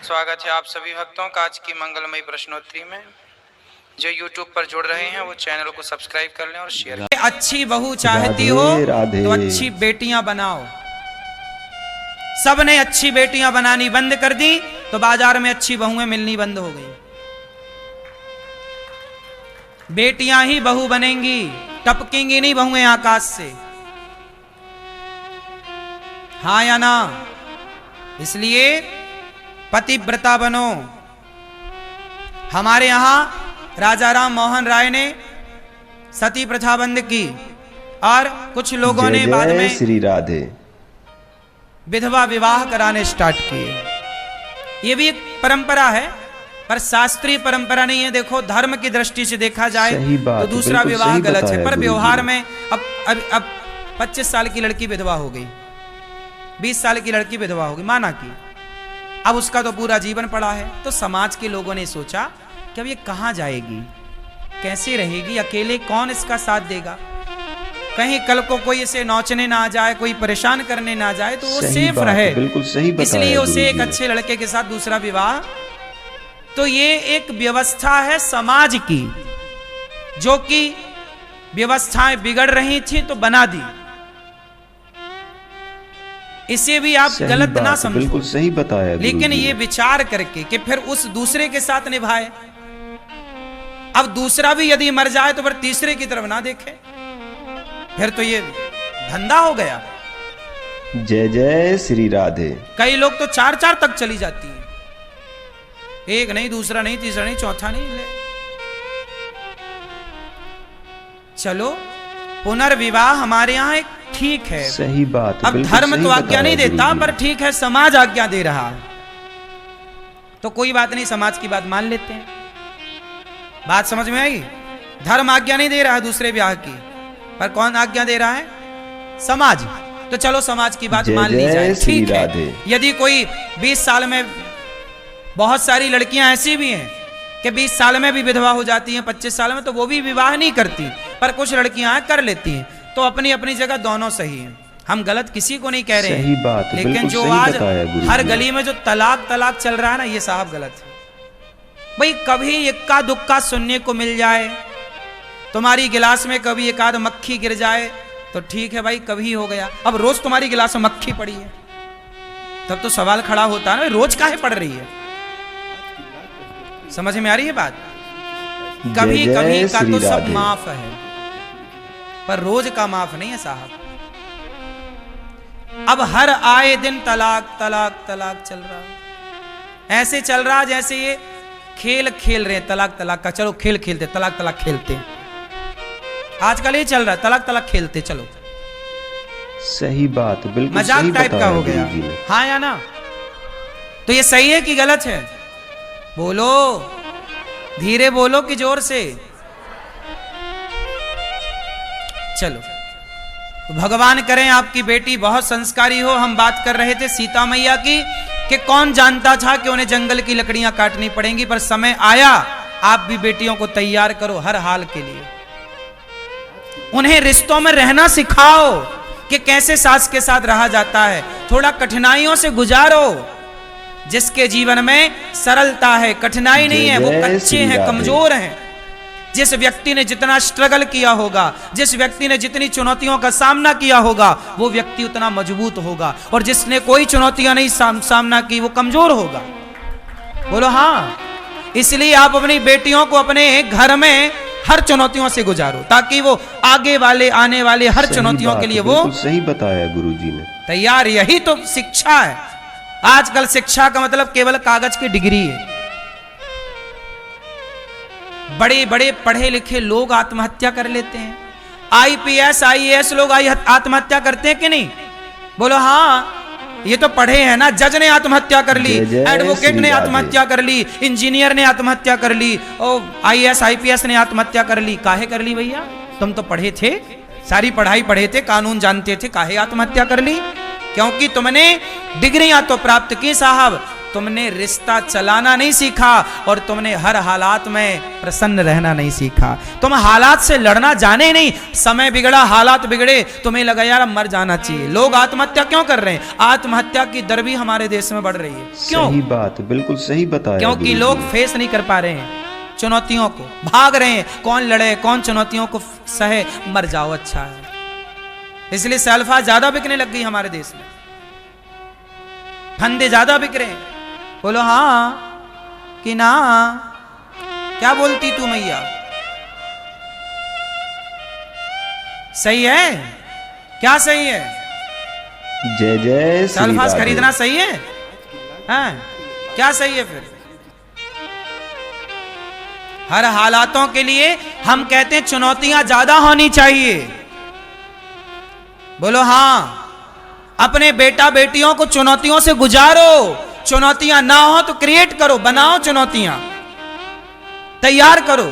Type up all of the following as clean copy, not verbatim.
स्वागत है आप सभी भक्तों का आज की मंगलमयी प्रश्नोत्तरी में। जो YouTube पर जुड़ रहे हैं वो चैनल को सब्सक्राइब कर लें और शेयर करें। अच्छी बहू चाहती हो तो अच्छी बेटियां बनाओ। सबने अच्छी बेटियां बनानी बंद कर दी तो बाजार में अच्छी बहुएं मिलनी बंद हो गई। बेटियां ही बहू बनेंगी, टपकेंगी नहीं बहुएं आकाश से। हाँ या ना? इसलिए पतिव्रता बनो। हमारे यहां राजा राम मोहन राय ने सती प्रथा बंद की और कुछ लोगों ने बाद में श्री राधे विधवा विवाह कराने स्टार्ट किए। ये भी एक परंपरा है पर शास्त्रीय परंपरा नहीं है। देखो धर्म की दृष्टि से देखा जाए तो दूसरा विवाह गलत है, पर व्यवहार में अब 25 साल की लड़की विधवा हो गई, 20 साल की लड़की विधवा हो गई, माना कि अब उसका तो पूरा जीवन पड़ा है। तो समाज के लोगों ने सोचा कि अब ये कहां जाएगी, कैसे रहेगी, अकेले कौन इसका साथ देगा, कहीं कल को कोई इसे नोचने ना आ जाए, कोई परेशान करने ना जाए तो वो सेफ रहे। बिल्कुल सही बताया। इसलिए उसे एक अच्छे लड़के के साथ दूसरा विवाह। तो ये एक व्यवस्था है समाज की, जो कि व्यवस्थाएं बिगड़ रही थी तो बना दी। इसे भी आप गलत ना समझो, बिल्कुल सही बताया। लेकिन ये विचार करके कि फिर उस दूसरे के साथ निभाए। अब दूसरा भी यदि मर जाए तो फिर तीसरे की तरफ ना देखे, फिर तो ये धंधा हो गया। जय जय श्री राधे। कई लोग तो 4 तक चली जाती है, एक नहीं, दूसरा नहीं, तीसरा नहीं, चौथा नहीं। ले चलो पुनर्विवाह हमारे यहाँ एक ठीक है, सही बात। अब धर्म तो आज्ञा नहीं देता पर ठीक है समाज आज्ञा दे रहा है, तो कोई बात नहीं, समाज की बात मान लेते हैं। बात समझ में आई? धर्म आज्ञा नहीं दे रहा है दूसरे ब्याह की, पर कौन आज्ञा दे रहा है? समाज। तो चलो समाज की बात मान ली जाए, ठीक है। यदि कोई 20 साल में, बहुत सारी लड़कियां ऐसी भी हैं कि 20 साल में भी विधवा हो जाती हैं, 25 साल में, तो वो भी विवाह नहीं करती, पर कुछ लड़कियां कर लेती हैं। तो अपनी अपनी जगह दोनों सही हैं, हम गलत किसी को नहीं कह रहे सही बात, लेकिन जो आज हर गली में जो तलाक चल रहा है ना, ये साहब गलत है। भाई कभी इक्का दुक्का सुनने को मिल जाए, तुम्हारी गिलास में कभी एक आध मक्खी गिर जाए तो ठीक है भाई, कभी हो गया। अब रोज तुम्हारी गिलास में मक्खी पड़ी है तब तो सवाल खड़ा होता है ना, रोज काहे पड़ रही है? समझ में आ रही है बात? कभी कभी का तो सब माफ है, पर रोज का माफ नहीं है साहब। अब हर आए दिन तलाक तलाक तलाक चल रहा है, ऐसे चल रहा जैसे ये खेल खेल रहे हैं तलाक तलाक का। चलो खेल खेलते, तलाक तलाक खेलते, आजकल ये चल रहा है तलाक तलाक खेलते। चलो सही बात, बिल्कुल मजाक टाइप का हो गया, हाँ या ना? तो ये सही है कि गलत है? बोलो, धीरे बोलो कि जोर से? चलो तो भगवान करें आपकी बेटी बहुत संस्कारी हो। हम बात कर रहे थे सीता मैया की कि कौन जानता था कि उन्हें जंगल की लकड़ियां काटनी पड़ेंगी, पर समय आया। आप भी बेटियों को तैयार करो हर हाल के लिए, उन्हें रिश्तों में रहना सिखाओ कि कैसे सास के साथ रहा जाता है। थोड़ा कठिनाइयों से गुजारो। जिसके जीवन में सरलता है, कठिनाई नहीं है, वो कच्चे हैं, कमजोर हैं। जिस व्यक्ति ने जितना स्ट्रगल किया होगा, जिस व्यक्ति ने जितनी चुनौतियों का सामना किया होगा, वो व्यक्ति उतना मजबूत होगा, और जिसने कोई चुनौतियां नहीं सामना की वो कमजोर होगा। बोलो हाँ। इसलिए आप अपनी बेटियों को अपने घर में हर चुनौतियों से गुजारो, ताकि वो आगे वाले आने वाले हर चुनौतियों के लिए वो सही बताया गुरुजी ने तैयार। यही तो शिक्षा है। आजकल शिक्षा का मतलब केवल कागज की डिग्री है। बड़े बड़े पढ़े लिखे लोग आत्महत्या कर लेते हैं, IPS IAS लोग आत्महत्या करते हैं कि नहीं? बोलो हाँ। ये तो पढ़े हैं ना, जज ने आत्महत्या कर ली, एडवोकेट ने आत्महत्या कर ली, इंजीनियर ने आत्महत्या कर ली, और IAS IPS ने आत्महत्या कर ली। काहे कर ली भैया? तुम तो पढ़े थे, सारी पढ़ाई पढ़े थे, कानून जानते थे, काहे आत्महत्या कर ली? क्योंकि तुमने डिग्रियां तो प्राप्त की साहब, तुमने रिश्ता चलाना नहीं सीखा और तुमने हर हालात में प्रसन्न रहना नहीं सीखा। तुम हालात से लड़ना जाने नहीं। समय बिगड़ा, हालात बिगड़े, तुम्हें लगा यार अब मर जाना चाहिए। लोग आत्महत्या क्यों कर रहे हैं? आत्महत्या की दर भी हमारे देश में बढ़ रही है। क्यों? सही बात, बिल्कुल सही बताया। क्योंकि लोग फेस नहीं कर पा रहे हैं चुनौतियों को, भाग रहे हैं। कौन लड़े, कौन चुनौतियों को सहे, मर जाओ अच्छा है। इसलिए सेल्फा ज्यादा बिकने लग गई हमारे देश में, फंदे ज्यादा बिक रहे हैं। बोलो हाँ कि ना? क्या बोलती तू मैया? सही है? क्या सही है? जय जय श्री सेल्फास राधे। खरीदना सही है? हाँ, क्या सही है फिर? हर हालातों के लिए हम कहते हैं चुनौतियां ज्यादा होनी चाहिए। बोलो हाँ। अपने बेटा बेटियों को चुनौतियों से गुजारो। चुनौतियां ना हो तो क्रिएट करो, बनाओ चुनौतियां, तैयार करो।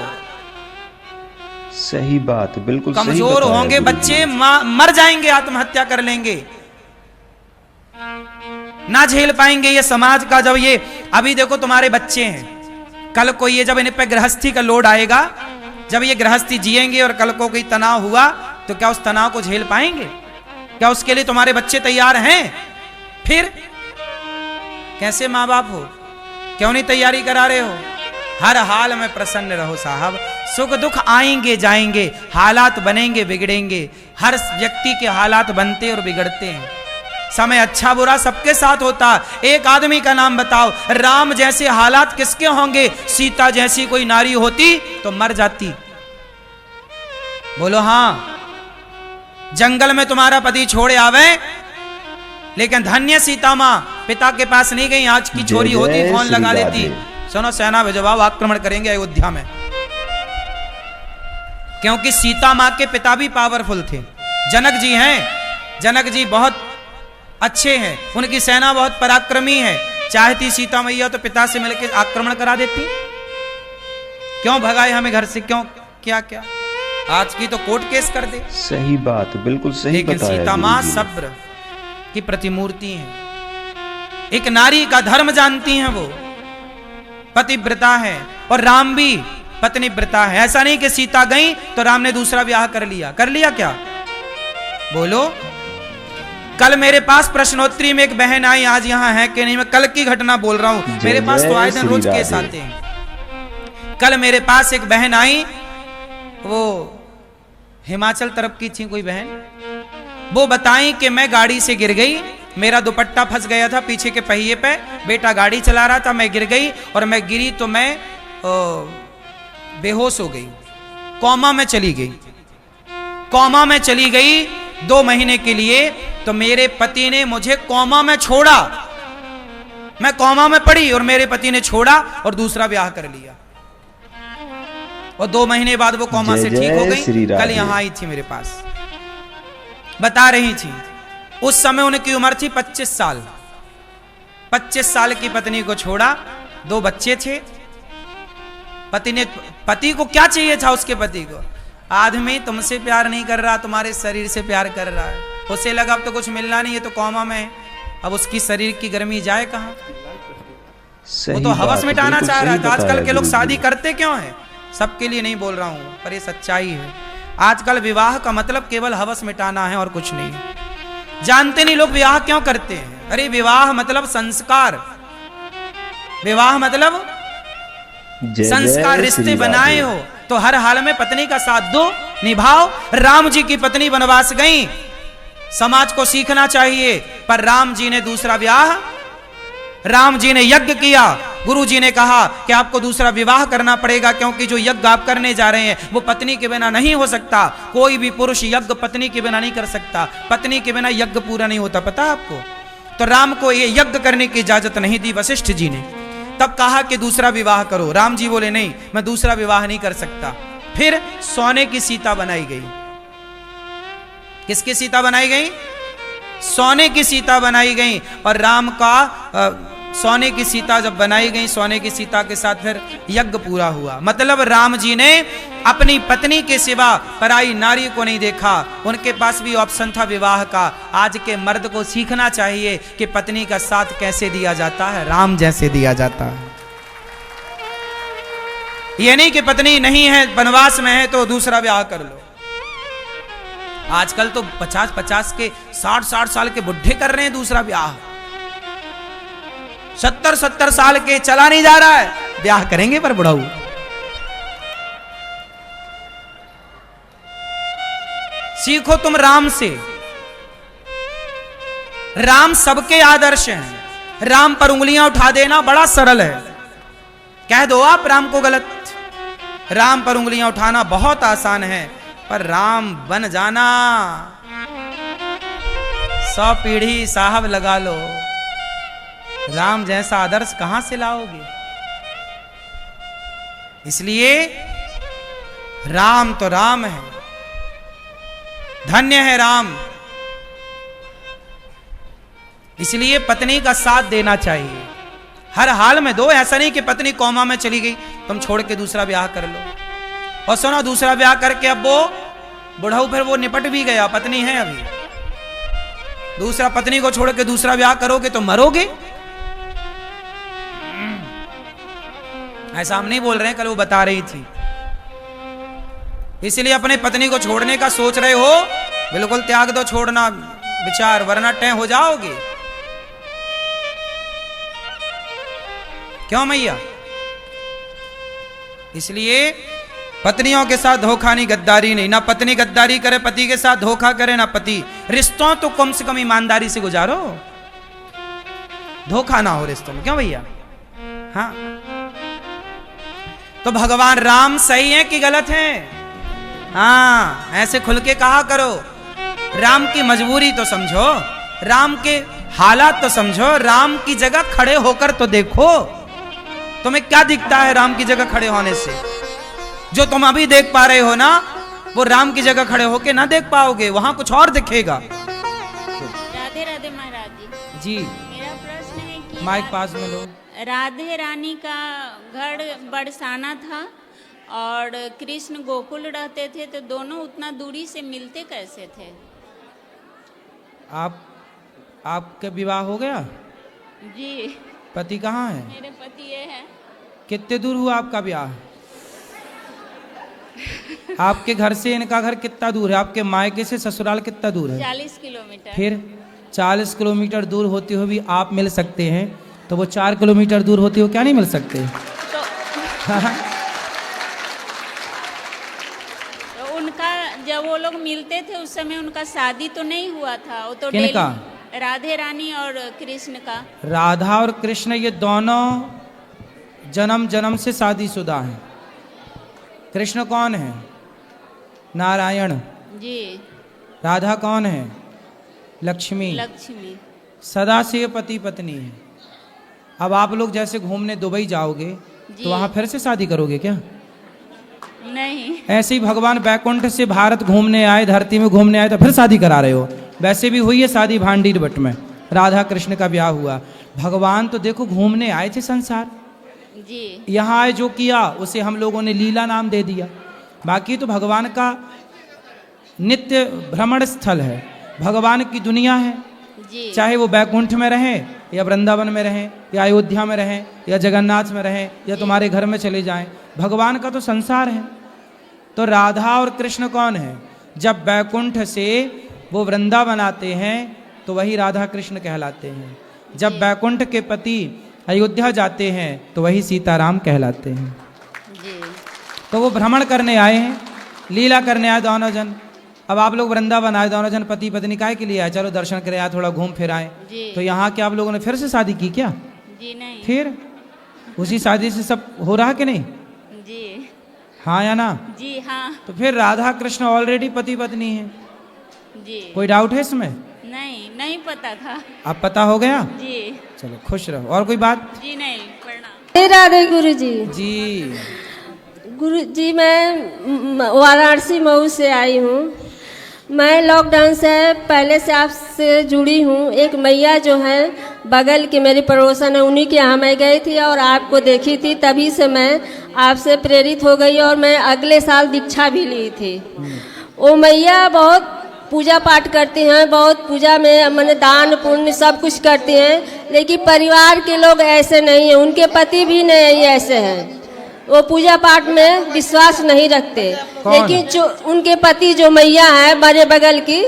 सही बात, बिल्कुल सही कमजोर बताया होंगे गुरुजी बच्चे, ने। मर जाएंगे, आत्महत्या कर लेंगे, ना झेल पाएंगे ये समाज का। जब ये अभी देखो तुम्हारे बच्चे हैं, कल को ये जब इन पे गृहस्थी का लोड आएगा, जब ये गृहस्थी जिएंगे और कल को कोई तनाव हुआ तो क्या उस तनाव को झेल पाएंगे? क्या उसके लिए तुम्हारे बच्चे तैयार हैं? फिर कैसे माँ बाप हो? क्यों नहीं तैयारी करा रहे हो? हर हाल में प्रसन्न रहो साहब। सुख दुख आएंगे जाएंगे, हालात बनेंगे बिगड़ेंगे। हर व्यक्ति के हालात बनते और बिगड़ते हैं। समय अच्छा बुरा सबके साथ होता। एक आदमी का नाम बताओ, राम जैसे हालात किसके होंगे? सीता जैसी कोई नारी होती तो मर जाती। बोलो हाँ। जंगल में तुम्हारा पति छोड़े आवे, लेकिन धन्य सीता मां पिता के पास नहीं गई। आज की छोरी जय होती जय फोन श्री लगा राधे। देती, सुनो सेना भिजवाओ, आक्रमण करेंगे अयोध्या में। क्योंकि सीता मां के पिता भी पावरफुल थे। जनक जी हैं, जनक जी बहुत अच्छे हैं, उनकी सेना बहुत पराक्रमी है। चाहती सीता मैया तो पिता से मिलकर आक्रमण करा देती। क्यों भगाए हमें घर से? क्यों? क्या क्या आज की तो कोर्ट केस कर दे। सही बात, बिल्कुल सही लेकिन बताया सीता मां गुरुजी ने। सब्र की प्रतिमूर्ति है। एक नारी का धर्म जानती हैं वो, पतिव्रता है। और राम भी पत्नीव्रता है। ऐसा नहीं कि सीता गई तो राम ने दूसरा ब्याह कर लिया। कर लिया क्या? बोलो। कल मेरे पास प्रश्नोत्तरी में एक बहन आई, आज यहाँ है कि नहीं, मैं कल की घटना बोल रहा हूं। मेरे पास तो आए दिन रोज केस आते हैं। कल मेरे पास एक बहन आई, वो हिमाचल तरफ की थी कोई बहन। वो बताई कि मैं गाड़ी से गिर गई, मेरा दुपट्टा फंस गया था पीछे के पहिए पे, बेटा गाड़ी चला रहा था, मैं गिर गई और मैं गिरी तो मैं बेहोश हो गई, कोमा में चली गई। कोमा में चली गई 2 महीने के लिए। तो मेरे पति ने मुझे कोमा में छोड़ा, मैं कोमा में पड़ी और मेरे पति ने छोड़ा और दूसरा ब्याह कर लिया। और 2 महीने बाद वो कोमा से ठीक हो गई। कल यहां आई थी मेरे पास, बता रही थी उस समय उनकी उम्र थी 25 साल। 25 साल की पत्नी को छोड़ा, 2 बच्चे थे। पति को क्या चाहिए था? उसके पति को, आदमी तुमसे प्यार नहीं कर रहा, तुम्हारे शरीर से प्यार कर रहा है। उसे लगा अब तो कुछ मिलना नहीं है, तो कोमा में है, अब उसकी शरीर की गर्मी जाए कहां? वो तो हवस मिटाना चाह रहा था। आजकल के लोग शादी करते क्यों हैं? सबके लिए नहीं बोल रहा हूं, पर ये सच्चाई है। आजकल विवाह का मतलब केवल हवस मिटाना है और कुछ नहीं। जानते नहीं लोग विवाह क्यों करते हैं? अरे विवाह मतलब संस्कार, विवाह मतलब संस्कार। रिश्ते बनाए हो तो हर हाल में पत्नी का साथ दो, निभाओ। राम जी की पत्नी वनवास गई, समाज को सीखना चाहिए। पर राम जी ने दूसरा ब्याह, राम जी ने यज्ञ किया। गुरु जी ने कहा कि आपको दूसरा विवाह करना पड़ेगा, क्योंकि जो यज्ञ आप करने जा रहे हैं वो पत्नी के बिना नहीं हो सकता। कोई भी पुरुष यज्ञ पत्नी के बिना नहीं कर सकता। पत्नी के बिना यज्ञ पूरा नहीं होता, पता है आपको? तो राम को ये यज्ञ करने की इजाजत नहीं दी वशिष्ठ जी ने। तब कहा कि दूसरा विवाह करो। राम जी बोले नहीं, मैं दूसरा विवाह नहीं कर सकता। फिर सोने की सीता बनाई गई। किसकी सीता बनाई गई? सोने की सीता बनाई गई। और राम का सोने की सीता जब बनाई गई, सोने की सीता के साथ फिर यज्ञ पूरा हुआ। मतलब राम जी ने अपनी पत्नी के सिवा पराई नारी को नहीं देखा। उनके पास भी ऑप्शन था विवाह का। आज के मर्द को सीखना चाहिए कि पत्नी का साथ कैसे दिया जाता है, राम जैसे दिया जाता है। ये नहीं कि पत्नी नहीं है, वनवास में है तो दूसरा ब्याह कर लो। आजकल तो 50-50 के 60-60 साल के बुढ़े कर रहे हैं दूसरा ब्याह। 70-70 साल के चला नहीं जा रहा है, ब्याह करेंगे पर बुढ़ाऊ। सीखो तुम राम से। राम सबके आदर्श हैं। राम पर उंगलियां उठा देना बड़ा सरल है। कह दो आप राम को गलत, राम पर उंगलियां उठाना बहुत आसान है, पर राम बन जाना 100 पीढ़ी साहब लगा लो। राम जैसा आदर्श कहां से लाओगे? इसलिए राम तो राम है, धन्य है राम। इसलिए पत्नी का साथ देना चाहिए हर हाल में। दो, ऐसा नहीं कि पत्नी कोमा में चली गई तुम छोड़ के दूसरा ब्याह कर लो। और सुनो, दूसरा ब्याह करके अब वो बुढ़ाऊ फिर वो निपट भी गया, पत्नी है अभी। दूसरा पत्नी को छोड़ के दूसरा ब्याह करोगे तो मरोगे। ऐसा हम नहीं बोल रहे हैं, कल वो बता रही थी। इसलिए अपने पत्नी को छोड़ने का सोच रहे हो, बिल्कुल त्याग दो, छोड़ना विचार, वरना टै हो जाओगे। क्यों मैया? इसलिए पत्नियों के साथ धोखा नहीं, गद्दारी नहीं। ना पत्नी गद्दारी करे पति के साथ, धोखा करे ना पति। रिश्तों तो कम से कम ईमानदारी से गुजारो, धोखा ना हो रिश्तों में। क्यों भैया? हाँ, तो भगवान राम सही है कि गलत है? हाँ, ऐसे खुल के कहा करो। राम की मजबूरी तो समझो, राम के हालात तो समझो, राम की जगह खड़े होकर तो देखो। तुम्हें क्या दिखता है राम की जगह खड़े होने से? जो तुम अभी देख पा रहे हो ना, वो राम की जगह खड़े होके ना देख पाओगे, वहां कुछ और दिखेगा। राधे राधे महाराज जी, मेरा प्रश्न है कि माइक पास में लो। राधे रानी का घर बरसाना था और कृष्ण गोकुल रहते थे, तो दोनों उतना दूरी से मिलते कैसे थे? आपके विवाह हो गया? जी, पति कहाँ है? मेरे पति ये है। कितने दूर हुआ आपका ब्याह? आपके घर से इनका घर कितना दूर है? आपके मायके से ससुराल कितना दूर है? 40 किलोमीटर। फिर 40 किलोमीटर दूर होते हुए भी आप मिल सकते हैं, तो वो 4 किलोमीटर दूर होते हुए क्या नहीं मिल सकते? तो उनका जब वो लोग मिलते थे उस समय उनका शादी तो नहीं हुआ था? वो तो किनका? राधे रानी और कृष्ण का। राधा और कृष्ण ये दोनों जन्म जन्म से शादीशुदा हैं। कृष्ण कौन है? नारायण जी। राधा कौन है? लक्ष्मी। लक्ष्मी। सदा से ये पति पत्नी है। अब आप लोग जैसे घूमने दुबई जाओगे तो वहां फिर से शादी करोगे क्या? नहीं। ऐसे ही भगवान बैकुंठ से भारत घूमने आए, धरती में घूमने आए, तो फिर शादी करा रहे हो। वैसे भी हुई है शादी भांडीर बट में, राधा कृष्ण का ब्याह हुआ। भगवान तो देखो घूमने आए थे संसार, जी। यहाँ आए जो किया उसे हम लोगों ने लीला नाम दे दिया। बाकी तो भगवान का नित्य भ्रमण स्थल है, भगवान की दुनिया है। जी। चाहे वो बैकुंठ में रहें या वृंदावन में रहें या अयोध्या में रहें या जगन्नाथ में रहें या तुम्हारे घर में चले जाएं, भगवान का तो संसार है। तो राधा और कृष्ण कौन है? जब बैकुंठ से वो वृंदावन आते हैं तो वही राधा कृष्ण कहलाते हैं। जब बैकुंठ के पति अयोध्या जाते हैं तो वही सीताराम कहलाते हैं। जी। तो वो भ्रमण करने आए हैं, लीला करने आए दोनों जन। अब आप लोग वृंदावन आए, दोनों जन पति पत्नी काहे के लिए आए? चलो दर्शन करे आए, थोड़ा घूम फिर आए। तो यहाँ के आप लोगों ने फिर से शादी की क्या? जी नहीं। फिर उसी शादी से सब हो रहा कि नहीं? जी। हाँ या ना? जी हाँ। तो फिर राधा कृष्ण ऑलरेडी पति पत्नी है। जी। कोई डाउट है इसमें? नहीं पता था। अब पता हो गया? जी। चलो खुश रहो। और कोई बात? जी नहीं, प्रणाम। राधे गुरु जी। जी गुरु जी, मैं वाराणसी मऊ से आई हूँ। मैं लॉकडाउन से पहले से आपसे जुड़ी हूँ। एक मैया जो है बगल की मेरी पड़ोसन है, उन्हीं के यहाँ मैं गई थी और आपको देखी थी, तभी से मैं आपसे प्रेरित हो गई और मैं अगले साल दीक्षा भी ली थी। वो मैया बहुत पूजा पाठ करती हैं, बहुत पूजा में मैंने दान पुण्य सब कुछ करती हैं, लेकिन परिवार के लोग ऐसे नहीं हैं, उनके पति भी नहीं ऐसे हैं, वो पूजा पाठ में विश्वास नहीं रखते। लेकिन जो उनके पति जो मैया है मेरे बगल की,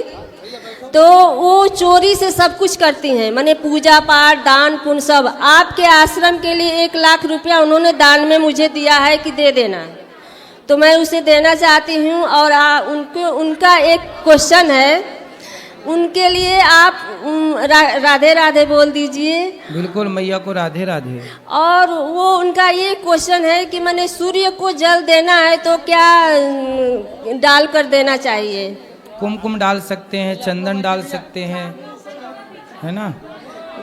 तो वो चोरी से सब कुछ करती हैं, माने पूजा पाठ दान पुण्य सब। आपके आश्रम के लिए 1 लाख रुपया उन्होंने दान में मुझे दिया है कि दे देना, तो मैं उसे देना चाहती हूँ। और उनका एक क्वेश्चन है, उनके लिए आप राधे राधे बोल दीजिए। बिल्कुल, मैया को राधे राधे। और वो उनका ये क्वेश्चन है कि मैंने सूर्य को जल देना है तो क्या डाल कर देना चाहिए? कुमकुम डाल सकते हैं, चंदन डाल सकते हैं, है ना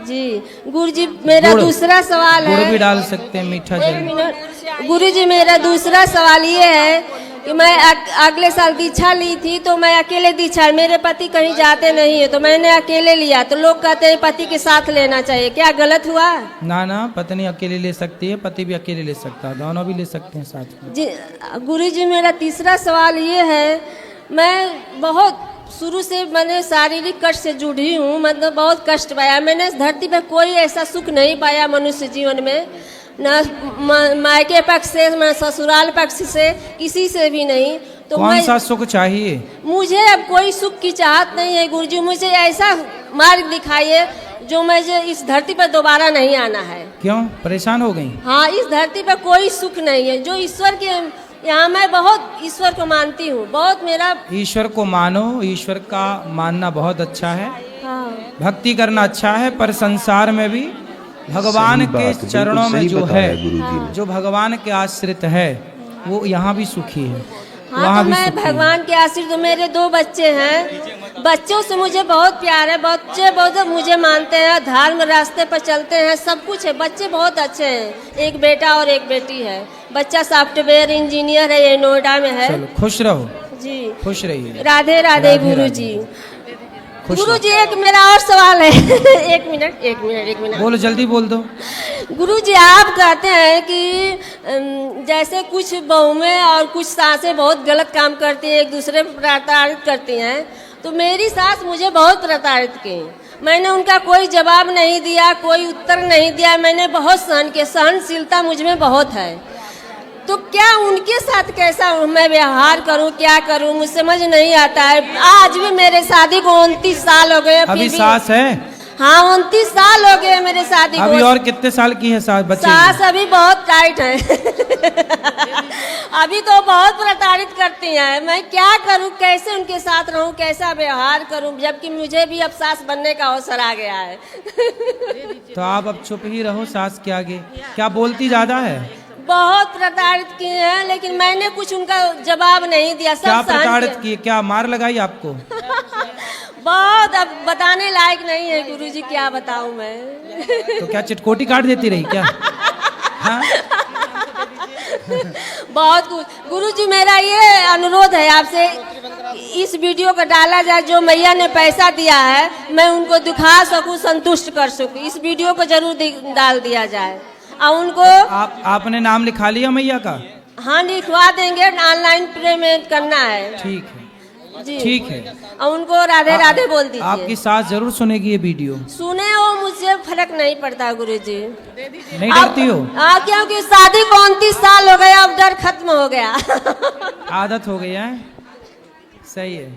जी। गुरुजी मेरा दूसरा सवाल है, गुड़ भी डाल सकते हैं, मीठा जल। गुरुजी मेरा दूसरा सवाल ये है कि मैं अगले साल दीक्षा ली थी, तो मैं अकेले दीक्षा, मेरे पति कहीं जाते नहीं है तो मैंने अकेले लिया, तो लोग कहते हैं पति के साथ लेना चाहिए, क्या गलत हुआ? ना ना, पत्नी अकेले ले सकती है, पति भी अकेले ले सकता है, दोनों भी ले सकते हैं साथ में। जी गुरुजी मेरा तीसरा सवाल ये है, मैं बहुत शुरू से मैंने शारीरिक कष्ट से जुड़ी हूँ, मतलब बहुत कष्ट पाया मैंने। इस धरती पर कोई ऐसा सुख नहीं पाया मनुष्य जीवन में, न मायके पक्ष से न ससुराल पक्ष से, किसी से भी नहीं। तो कौन सा सुख चाहिए? मुझे अब कोई सुख की चाहत नहीं है गुरुजी, मुझे ऐसा मार्ग दिखाइए जो मुझे इस धरती पर दोबारा नहीं आना है। क्यों परेशान हो गई? हाँ, इस धरती पर कोई सुख नहीं है, जो ईश्वर के यहाँ मैं बहुत ईश्वर को मानती हूँ, बहुत मेरा। ईश्वर को मानो, ईश्वर का मानना बहुत अच्छा है, हाँ। भक्ति करना अच्छा है, पर संसार में भी भगवान के चरणों में जो है, जो भगवान के आश्रित है, वो यहाँ भी सुखी है। हाँ, तो मैं भगवान के आश्रित, तो मेरे 2 बच्चे हैं, बच्चों से मुझे बहुत प्यार है, बच्चे बहुत मुझे मानते हैं, धर्म रास्ते पर चलते हैं, सब कुछ है, बच्चे बहुत अच्छे हैं, एक बेटा और एक बेटी है। बच्चा सॉफ्टवेयर इंजीनियर है, ये नोएडा में है। चलो खुश रहो जी, खुश रहिए। राधे राधे गुरुजी। गुरुजी एक मेरा और सवाल है एक मिनट बोलो, जल्दी बोल दो। गुरुजी आप कहते हैं कि जैसे कुछ बहुएं और कुछ सासें बहुत गलत काम करती हैं, एक दूसरे पर प्रताड़ित करती हैं, तो मेरी सास मुझे बहुत प्रताड़ित की, मैंने उनका कोई जवाब नहीं दिया, कोई उत्तर नहीं दिया, मैंने बहुत सहन किया, सहनशीलता मुझ में बहुत है, तो क्या उनके साथ कैसा मैं व्यवहार करूं, क्या करूं, मुझे समझ नहीं आता है। आज भी मेरे शादी को 29 साल हो गए। अभी सास है? हाँ, 29 साल हो गए मेरे शादी को। अभी और कितने साल की है सास? बच्चे सास अभी बहुत टाइट है अभी तो बहुत प्रताड़ित करती हैं, मैं क्या करूं, कैसे उनके साथ रहूं, कैसा व्यवहार करूं, जबकि मुझे भी अब सास बनने का अवसर आ गया है तो आप अब चुप ही रहो सास के आगे। क्या बोलती ज्यादा है? बहुत प्रताड़ित किए हैं, लेकिन मैंने कुछ उनका जवाब नहीं दिया। सब क्या प्रताड़ित किए? क्या मार लगाई आपको? बहुत, अब बताने लायक नहीं है गुरुजी, क्या बताऊं मैं तो क्या चिटकोटी काट देती रही क्या? हाँ? बहुत कुछ। गुरुजी मेरा ये अनुरोध है आपसे, इस वीडियो को डाला जाए, जो मैया ने पैसा दिया है मैं उनको दिखा सकूं, संतुष्ट कर सकूं, इस वीडियो को जरूर डाल दिया जाए। और उनको आपने नाम लिखा लिया मैया का? हाँ, लिखवा देंगे, ऑनलाइन पेमेंट करना है। ठीक है जी, ठीक है। और उनको राधे राधे बोल दीजिए। आपकी सास जरूर सुनेगी ये वीडियो। सुने वो, मुझे फर्क नहीं पड़ता गुरुजी। नहीं डरती हो? हाँ, क्योंकि शादी को 29 साल हो गया, अब डर खत्म हो गया आदत हो गई है, सही है।